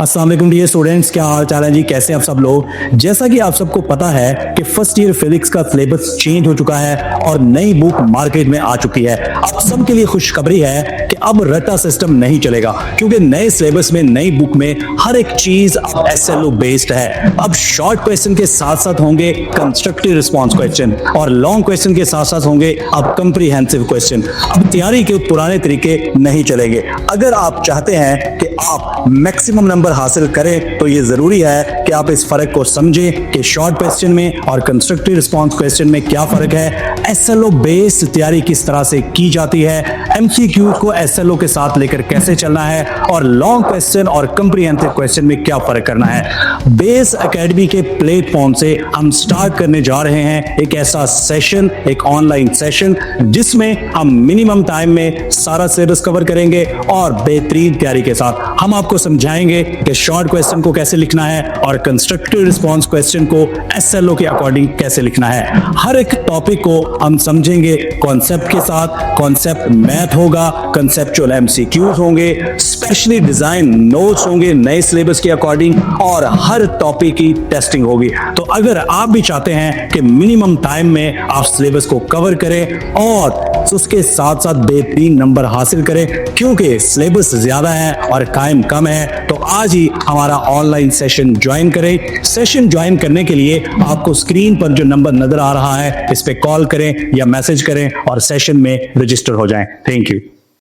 अस्सलाम वालेकुम dear students, क्या हाल चाल है जी? कैसे हैं आप सब लोग? जैसा कि आप सबको पता है कि फर्स्ट ईयर फिजिक्स का सिलेबस चेंज हो चुका है और नई बुक मार्केट में आ चुकी है। अब सबके लिए खुशखबरी है कि अब रट्टा सिस्टम नहीं चलेगा, क्योंकि नए सिलेबस में, नई बुक में हर एक चीज अब एसएलओ बेस्ड है। अब शॉर्ट क्वेश्चन के साथ साथ होंगे कंस्ट्रक्टिव रिस्पॉन्स क्वेश्चन और लॉन्ग क्वेश्चन के साथ साथ होंगे अब कंप्रीहेंसिव क्वेश्चन। अब तैयारी के पुराने तरीके नहीं चलेंगे। अगर आप चाहते हैं कि आप मैक्सिमम नंबर हासिल करें तो ये जरूरी है कि आप इस फर्क को समझें कि शॉर्ट क्वेश्चन में और कंस्ट्रक्टिव रिस्पांस क्वेश्चन में क्या फर्क है, एसएलओ बेस्ड तैयारी किस तरह से की जाती है, एमसीक्यू को एसएलओ के साथ लेकर कैसे चलना है और लॉन्ग क्वेश्चन और कंप्रीहेंसिव क्वेश्चन में क्या फर्क करना है। बेस एकेडमी के प्लेटफॉर्म से हम स्टार्ट करने जा रहे हैं एक ऐसा सेशन, एक ऑनलाइन सेशन जिसमें हम मिनिमम टाइम में सारा सिलेबस कवर करेंगे और बेहतरीन तैयारी के साथ हम आपको समझाएंगे कि शॉर्ट क्वेश्चन को कैसे लिखना है और कंस्ट्रक्टिव रिस्पांस क्वेश्चन को एसएलओ के अकॉर्डिंग कैसे लिखना है। हर एक टॉपिक को हम समझेंगे कॉन्सेप्ट के साथ। कॉन्सेप्ट मैथ होगा, कंसेप्चुअल एमसीक्यूज होंगे, स्पेशली डिजाइन नोट्स होंगे नए सिलेबस के अकॉर्डिंग और हर टॉपिक की टेस्टिंग होगी। तो अगर आप भी चाहते हैं कि मिनिमम टाइम में आप सिलेबस को कवर करें और उसके साथ साथ बेहतरीन नंबर हासिल करें, क्योंकि सिलेबस ज्यादा है और टाइम कम है, तो आज ही हमारा ऑनलाइन सेशन ज्वाइन करें। सेशन ज्वाइन करने के लिए आपको स्क्रीन पर जो नंबर नजर आ रहा है इस पे कॉल करें या मैसेज करें और सेशन में रजिस्टर हो जाएं। Thank you.